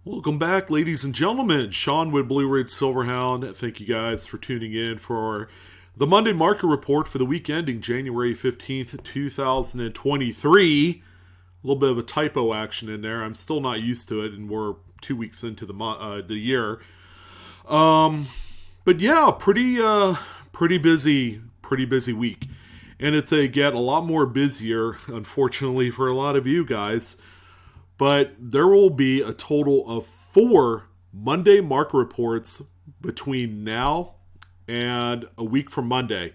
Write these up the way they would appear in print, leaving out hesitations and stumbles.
Welcome back, ladies and gentlemen. Sean with Blue Ridge Silverhound. Thank you guys for tuning in for the Monday market report for the week ending January 15th, 2023. A little bit of a typo action in there. I'm still not used to it, and we're 2 weeks into the year. But yeah, pretty busy week. And it's a get a lot more busier, unfortunately, for a lot of you guys. But there will be a total of 4 Monday market reports between now and a week from Monday.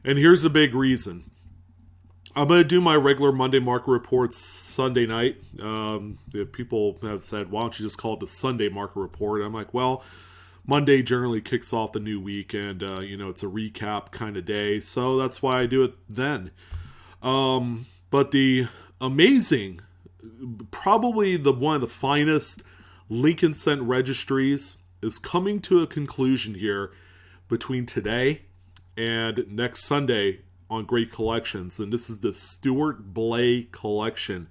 And here's the big reason. I'm going to do my regular Monday market reports Sunday night. People have said, why don't you just call it the Sunday market report? I'm like, well, Monday generally kicks off the new week, and it's a recap kind of day. So that's why I do it then. But the amazing, probably one of the finest Lincoln Cent registries is coming to a conclusion here between today and next Sunday on Great Collections. And this is the Stuart Blay collection.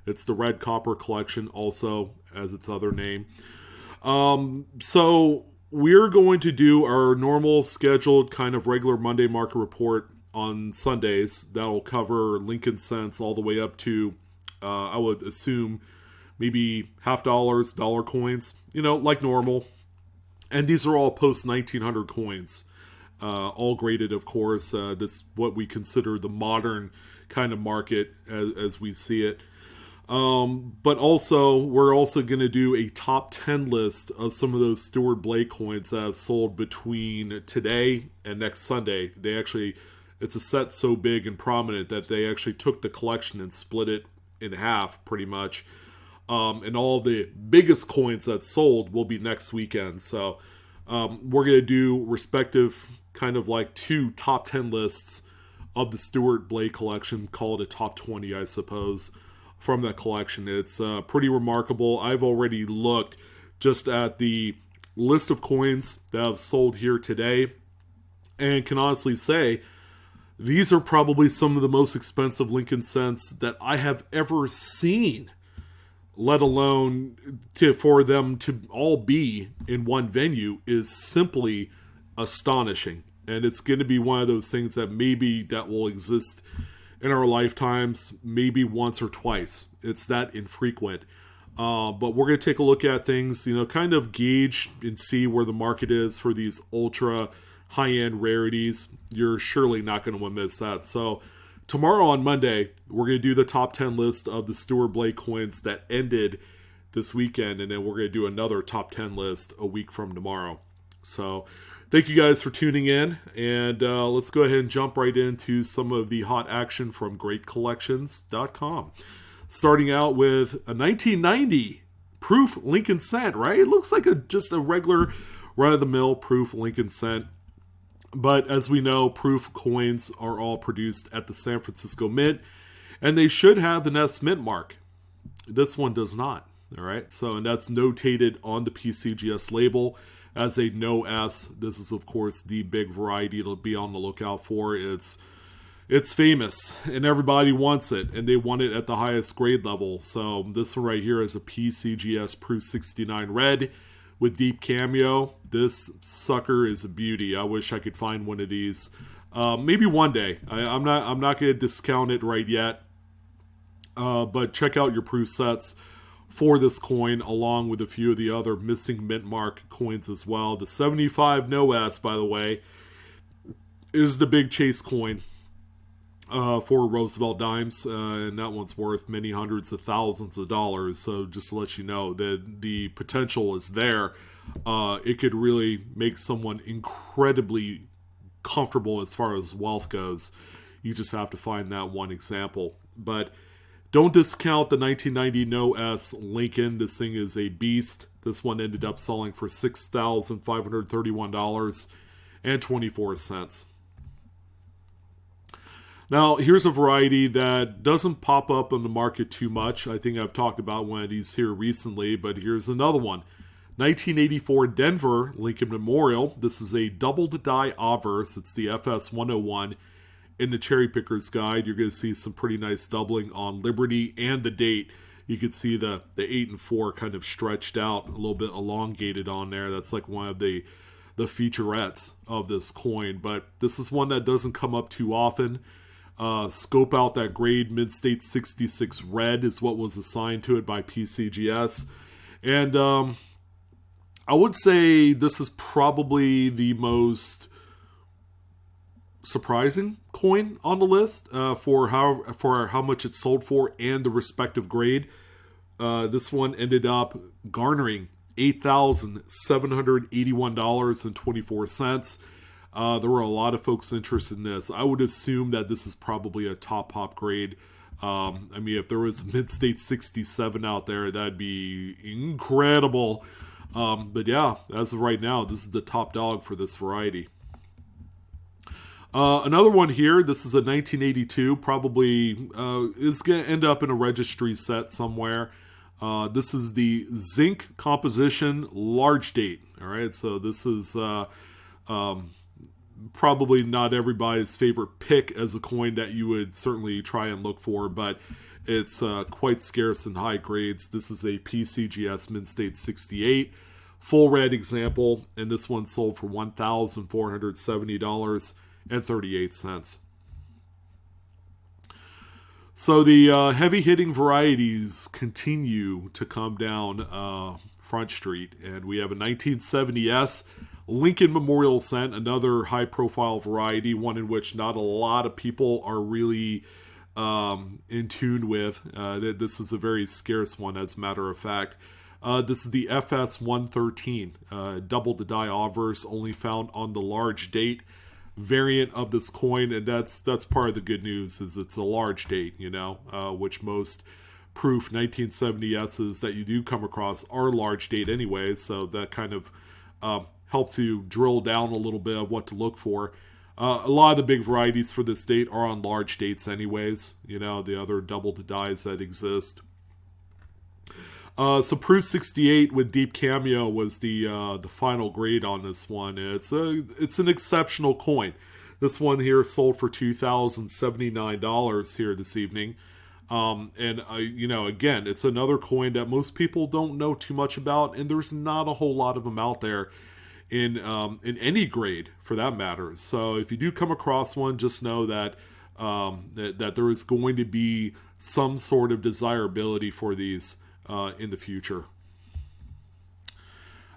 It's the Red Copper collection, also as its other name. So we're going to do our normal scheduled kind of regular Monday market report on Sundays. That'll cover Lincoln Cents all the way up to I would assume maybe $50, dollar coins, like normal. And these are all post 1900 coins, all graded, of course. That's what we consider the modern kind of market as we see it. But also, we're also going to do a top 10 list of some of those Stuart Blay coins that have sold between today and next Sunday. It's a set so big and prominent that they actually took the collection and split it in half, pretty much. And all the biggest coins that sold will be next weekend. So we're going to do respective kind of like 2 top 10 lists of the Stuart Blay collection. Call it a top 20, I suppose, from that collection. It's pretty remarkable. I've already looked just at the list of coins that have sold here today and can honestly say these are probably some of the most expensive Lincoln Cents that I have ever seen, let alone for them to all be in one venue is simply astonishing. And it's going to be one of those things that maybe that will exist in our lifetimes, maybe once or twice. It's that infrequent. But we're going to take a look at things, kind of gauge and see where the market is for these ultra high-end rarities. You're surely not going to miss that. So tomorrow on Monday, we're going to do the top 10 list of the Stuart Blay coins that ended this weekend, and then we're going to do another top 10 list a week from tomorrow. So thank you guys for tuning in, and let's go ahead and jump right into some of the hot action from GreatCollections.com. Starting out with a 1990 proof Lincoln Cent, right? It looks like just a regular run-of-the-mill proof Lincoln Cent. But as we know, proof coins are all produced at the San Francisco Mint, and they should have an S Mint mark. This one does not. All right, and that's notated on the PCGS label as a no S. This is, of course, the big variety to be on the lookout for. It's famous, and everybody wants it, and they want it at the highest grade level. So this one right here is a PCGS Proof 69 Red with deep cameo. This sucker is a beauty. I wish I could find one of these. Maybe one day. I'm not going to discount it right yet. But check out your proof sets for this coin, along with a few of the other missing mint mark coins as well. The 75 No S, by the way, is the big chase coin for Roosevelt dimes, and that one's worth many hundreds of thousands of dollars. So just to let you know that the potential is there. It could really make someone incredibly comfortable as far as wealth goes. You just have to find that one example. But don't discount the 1990 No S Lincoln. This thing is a beast. This one ended up selling for $6,531.24. Now, here's a variety that doesn't pop up on the market too much. I think I've talked about one of these here recently, but here's another one. 1984 Denver Lincoln Memorial. This is a doubled die obverse. It's the FS 101. In the Cherry Picker's Guide, you're going to see some pretty nice doubling on Liberty and the date. you could see the 8 and 4 kind of stretched out, a little bit elongated on there. That's like one of the featurettes of this coin. But this is one that doesn't come up too often. Scope out that grade. MidState 66 red is what was assigned to it by PCGS. And I would say this is probably the most surprising coin on the list for how much it sold for and the respective grade. This one ended up garnering $8,781.24. There were a lot of folks interested in this. I would assume that this is probably a top pop grade. I mean, if there was a MidState 67 out there, that'd be incredible. But yeah, as of right now, this is the top dog for this variety. Another one here, this is a 1982, probably is going to end up in a registry set somewhere. This is the Zinc Composition Large Date. All right, so this is probably not everybody's favorite pick as a coin that you would certainly try and look for, but it's quite scarce in high grades. This is a PCGS MidState 68 full red example, and this one sold for $1,470.38. So the heavy hitting varieties continue to come down Front Street, and we have a 1970S Lincoln Memorial Scent, another high profile variety, one in which not a lot of people are really in tune with. This is a very scarce one, as a matter of fact. This is the FS113, double the die obverse, only found on the large date variant of this coin, and that's part of the good news, is it's a large date, which most proof 1970S's that you do come across are large date anyways, so that kind of helps you drill down a little bit of what to look for. A lot of the big varieties for this date are on large dates anyways, the other double the dies that exist. So Proof 68 with Deep Cameo was the final grade on this one. It's an exceptional coin. This one here sold for $2,079 here this evening. And again, it's another coin that most people don't know too much about, and there's not a whole lot of them out there in any grade for that matter. So if you do come across one, just know that that there is going to be some sort of desirability for these in the future.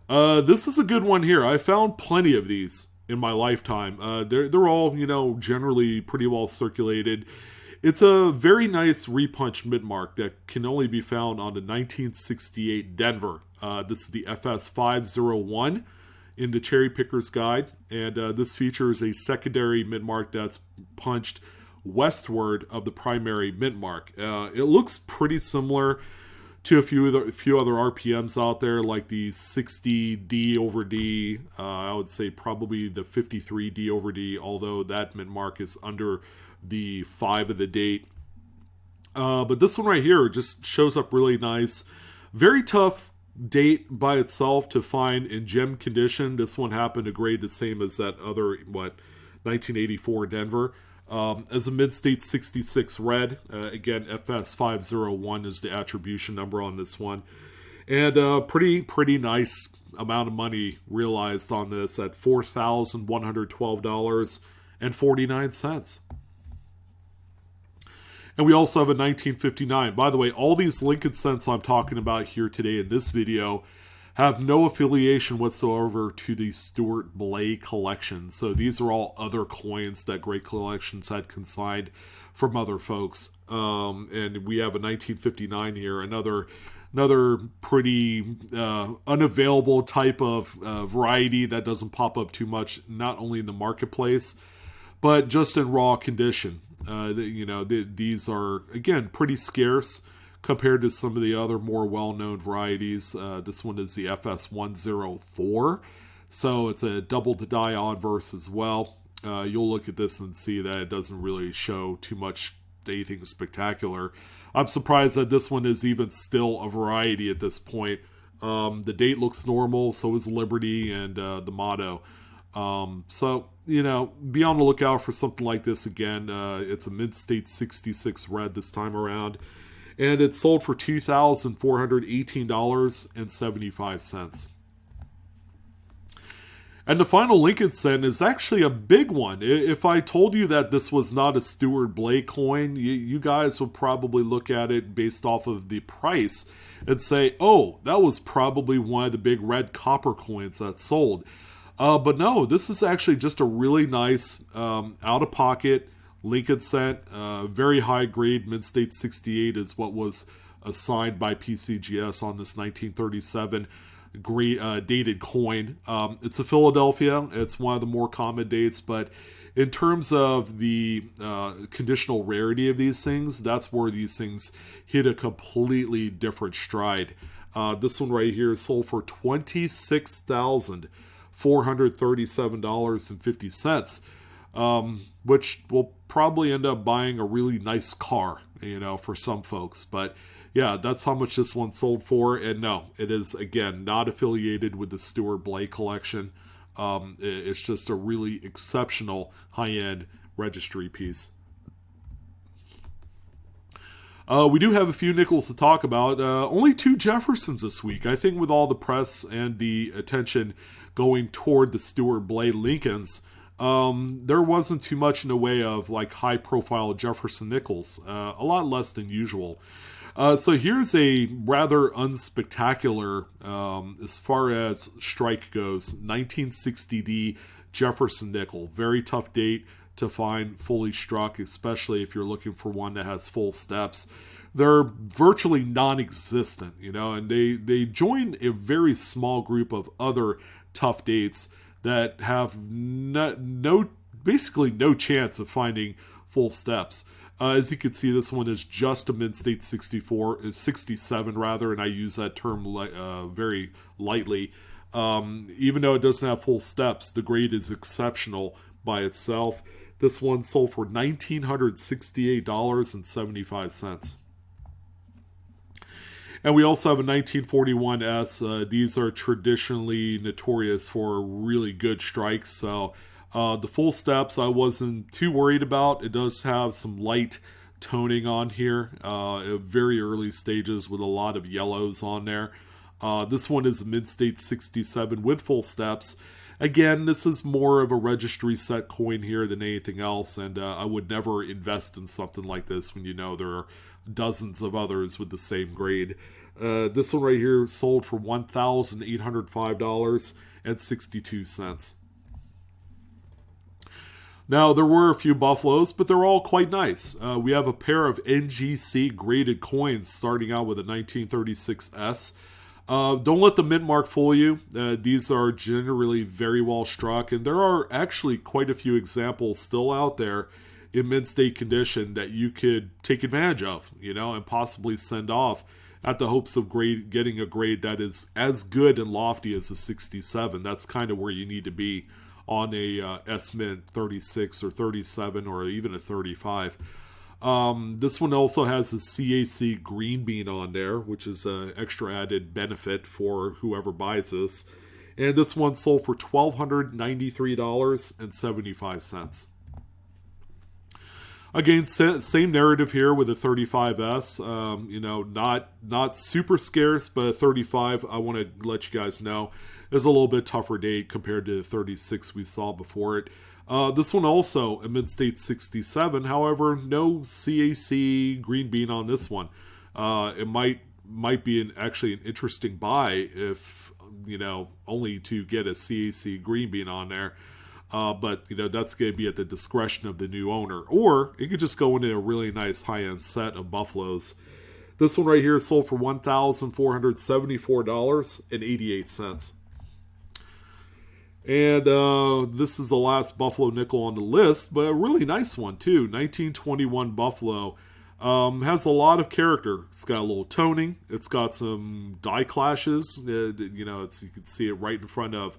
This is a good one here. I found plenty of these in my lifetime. They're all, generally pretty well circulated. It's a very nice repunched mid-mark that can only be found on the 1968 Denver. This is the FS501 in the Cherry Picker's Guide, and this features a secondary mid-mark that's punched westward of the primary mid-mark. It looks pretty similar to a few other RPMs out there, like the 60 D over D. I would say probably the 53 D over D, although that mid-mark is under the 5 of the date. But this one right here just shows up really nice. Very tough date by itself to find in gem condition. This one happened to grade the same as that other, 1984 Denver. As a MidState 66 red, again, FS501 is the attribution number on this one. And pretty nice amount of money realized on this at $4,112.49. And we also have a 1959. By the way, all these Lincoln cents I'm talking about here today in this video have no affiliation whatsoever to the Stuart Blay collection. So these are all other coins that Great Collections had consigned from other folks. And we have a 1959 here, another pretty unavailable type of variety that doesn't pop up too much, not only in the marketplace, but just in raw condition. These are, again, pretty scarce compared to some of the other more well-known varieties. This one is the FS104, so it's a double the die obverse as well. You'll look at this and see that it doesn't really show too much anything spectacular. I'm surprised that this one is even still a variety at this point. The date looks normal, so is Liberty and the motto. So, be on the lookout for something like this again. It's a MidState 66 red this time around. and it sold for $2,418.75. And the final Lincoln cent is actually a big one. If I told you that this was not a Stuart Blake coin, you guys would probably look at it based off of the price and say, oh, that was probably one of the big red copper coins that sold. But no, this is actually just a really nice out-of-pocket Lincoln cent. Very high grade, MidState 68 is what was assigned by PCGS on this 1937 dated coin. It's a Philadelphia. It's one of the more common dates, but in terms of the conditional rarity of these things, that's where these things hit a completely different stride. This one right here sold for $26,437.50, which will probably end up buying a really nice car, for some folks. But yeah, that's how much this one sold for. And no, it is, again, not affiliated with the Stuart Blake collection. It's just a really exceptional high-end registry piece. We do have a few nickels to talk about. Only 2 Jeffersons this week. I think with all the press and the attention going toward the Stuart Blake Lincolns, there wasn't too much in the way of like high-profile Jefferson nickels. A lot less than usual. So here's a rather unspectacular, as far as strike goes, 1960D Jefferson nickel. Very tough date to find fully struck, especially if you're looking for one that has full steps. They're virtually non-existent, and they join a very small group of other tough dates that have basically no chance of finding full steps. As you can see, this one is just a MidState 67 rather, and I use that term very lightly. Even though it doesn't have full steps, the grade is exceptional by itself. This one sold for $1,968.75. And we also have a 1941S. These are traditionally notorious for really good strikes, so the full steps I wasn't too worried about. It does have some light toning on here, at very early stages with a lot of yellows on there. This one is a MidState 67 with full steps. Again, this is more of a registry set coin here than anything else, and I would never invest in something like this when there are dozens of others with the same grade. This one right here sold for $1,805.62. Now, there were a few Buffaloes, but they're all quite nice. We have a pair of NGC graded coins starting out with a 1936S. Don't let the mint mark fool you. These are generally very well struck, and there are actually quite a few examples still out there in mint-state condition that you could take advantage of, and possibly send off at the hopes of getting a grade that is as good and lofty as a 67. That's kind of where you need to be on a S-Mint 36 or 37 or even a 35. This one also has a CAC green bean on there, which is an extra added benefit for whoever buys this. And this one sold for $1,293.75. Again, same narrative here with a 35S. Not super scarce, but a 35, I want to let you guys know, is a little bit tougher date compared to the 36 we saw before it. This one also a MidState 67. However, no CAC green bean on this one. It might be actually an interesting buy if only to get a CAC green bean on there. But that's going to be at the discretion of the new owner, or it could just go into a really nice high-end set of Buffaloes. This one right here sold for $1,474.88. And this is the last Buffalo nickel on the list, but a really nice one too. 1921 Buffalo. Has a lot of character. It's got a little toning. It's got some die clashes. You can see it right in front of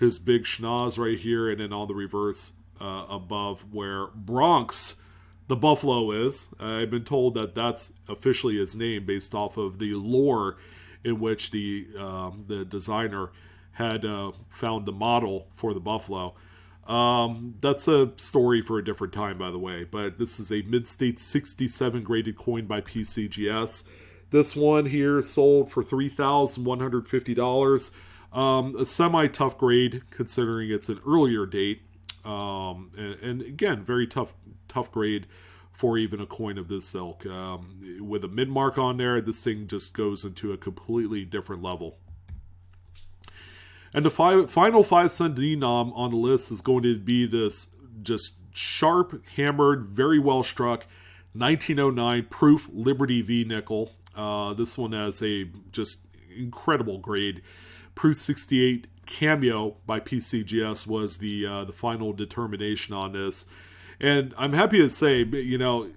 his big schnoz right here, and then on the reverse above where Bronx, the Buffalo, is. I've been told that that's officially his name based off of the lore in which the designer had found the model for the Buffalo. That's a story for a different time, by the way. But this is a MidState 67 graded coin by PCGS. This one here sold for $3,150. A semi-tough grade considering it's an earlier date. And again, very tough grade for even a coin of this ilk. With a mid-mark on there, this thing just goes into a completely different level. And the final 5-cent denom on the list is going to be this just sharp, hammered, very well struck 1909 proof Liberty V nickel. This one has a just incredible grade. Proof 68 Cameo by PCGS was the final determination on this. And I'm happy to say, you know,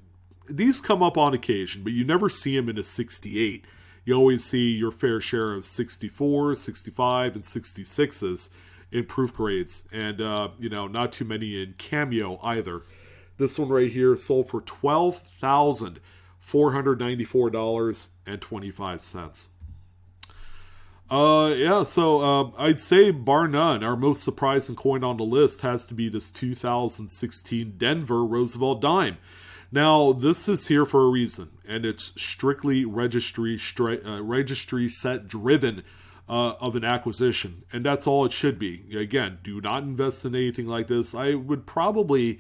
these come up on occasion, but you never see them in a 68. You always see your fair share of 64, 65, and 66s in proof grades. And, you know, not too many in Cameo either. This one right here sold for $12,494.25. So I'd say bar none, our most surprising coin on the list has to be this 2016 Denver Roosevelt Dime. Now, this is here for a reason, and it's strictly registry set driven of an acquisition, and that's all it should be. Again, do not invest in anything like this. I would probably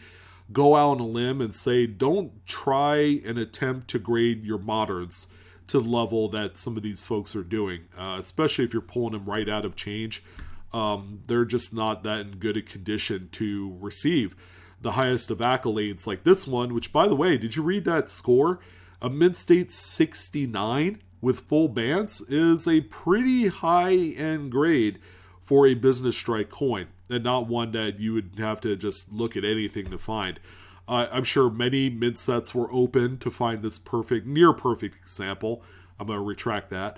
go out on a limb and say don't try and attempt to grade your moderns to the level that some of these folks are doing, especially if you're pulling them right out of change. They're just not that in good a condition to receive the highest of accolades like this one, which, by the way, did you read that score? A MidState 69 with full bands is a pretty high-end grade for a business strike coin, and not one that you would have to just look at anything to find. I'm sure many mid-sets were open to find this near perfect example. I'm going to retract that.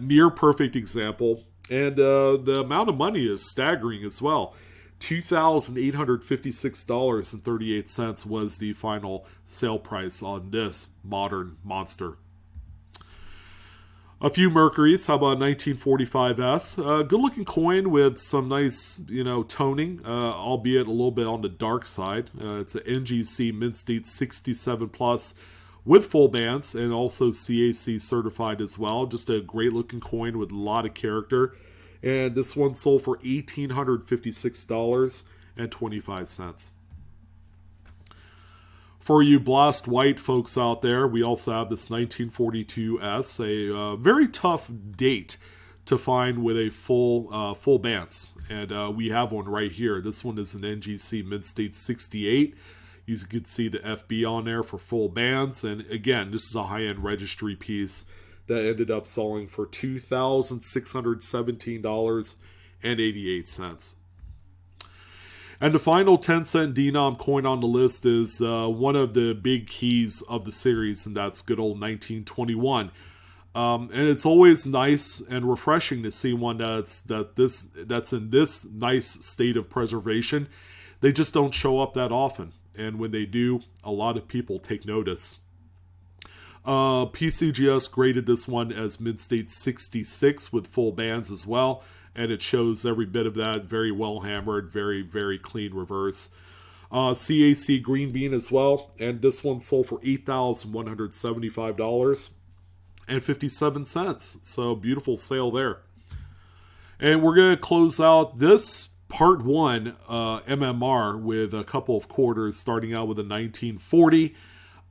Near perfect example. And the amount of money is staggering as well. $2,856.38 was the final sale price on this modern monster. A few Mercuries. How about 1945S? Good looking coin with some nice, toning, albeit a little bit on the dark side. It's an NGC MidState 67 Plus with full bands and also CAC certified as well. Just a great looking coin with a lot of character. And this one sold for $1,856.25. For you Blast White folks out there, we also have this 1942S, a very tough date to find with a full bands. And we have one right here. This one is an NGC MidState 68. You can see the FB on there for full bands. And again, this is a high-end registry piece that ended up selling for $2,617.88. And the final 10-cent denom coin on the list is one of the big keys of the series, and that's good old 1921. And it's always nice and refreshing to see one that's in this nice state of preservation. They just don't show up that often, and when they do, a lot of people take notice. PCGS graded this one as MidState 66 with full bands as well. And it shows every bit of that. Very well hammered, very, very clean reverse. CAC Green Bean as well. And this one sold for $8,175.57. So beautiful sale there. And we're going to close out this part one MMR with a couple of quarters, starting out with a 1940.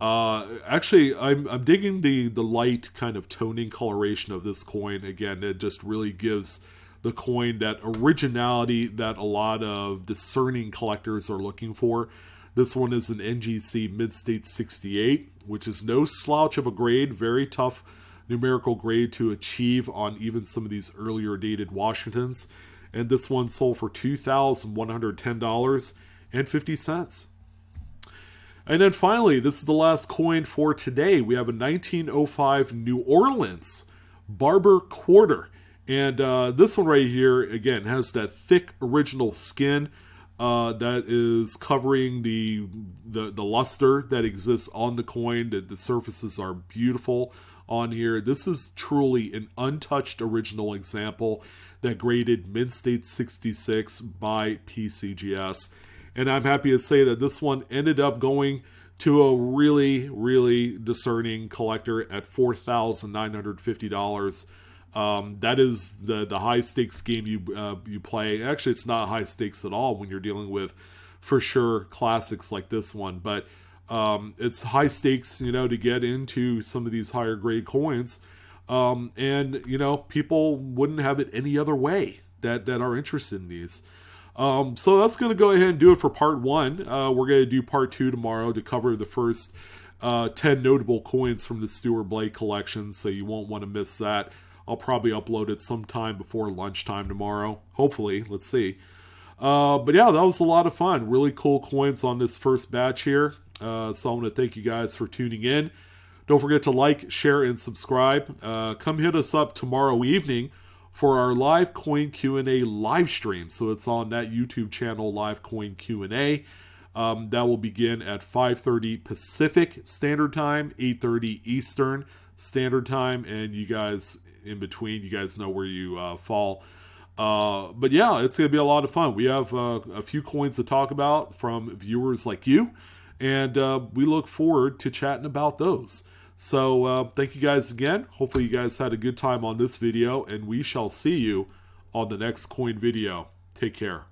Actually, I'm digging the light kind of toning coloration of this coin. Again, it just really gives the coin that originality that a lot of discerning collectors are looking for. This one is an NGC MidState 68, which is no slouch of a grade. Very tough numerical grade to achieve on even some of these earlier dated Washingtons. And this one sold for $2,110.50. And then finally, this is the last coin for today. We have a 1905 New Orleans Barber Quarter. And this one right here, again, has that thick original skin that is covering the luster that exists on the coin. The surfaces are beautiful on here. This is truly an untouched original example that graded MidState 66 by PCGS. And I'm happy to say that this one ended up going to a really, really discerning collector at $4,950. That is the high stakes game you play. Actually, it's not high stakes at all when you're dealing with, for sure, classics like this one. But it's high stakes, to get into some of these higher grade coins. And people wouldn't have it any other way that are interested in these. So that's going to go ahead and do it for part 1. We're going to do part 2 tomorrow to cover the first 10 notable coins from the Stuart Blake collection, so you won't want to miss that. I'll probably upload it sometime before lunchtime tomorrow. Hopefully, let's see. But yeah, that was a lot of fun. Really cool coins on this first batch here. So I want to thank you guys for tuning in. Don't forget to like, share, and subscribe. Come hit us up tomorrow evening for our live coin Q&A live stream. So it's on that YouTube channel, Live Coin Q&A. That will begin at 5:30 Pacific Standard Time, 8:30 Eastern Standard Time, and you guys in between, you guys know where you fall. But yeah, it's going to be a lot of fun. We have a few coins to talk about from viewers like you, and we look forward to chatting about those. So thank you guys again. Hopefully you guys had a good time on this video, and we shall see you on the next coin video. Take care.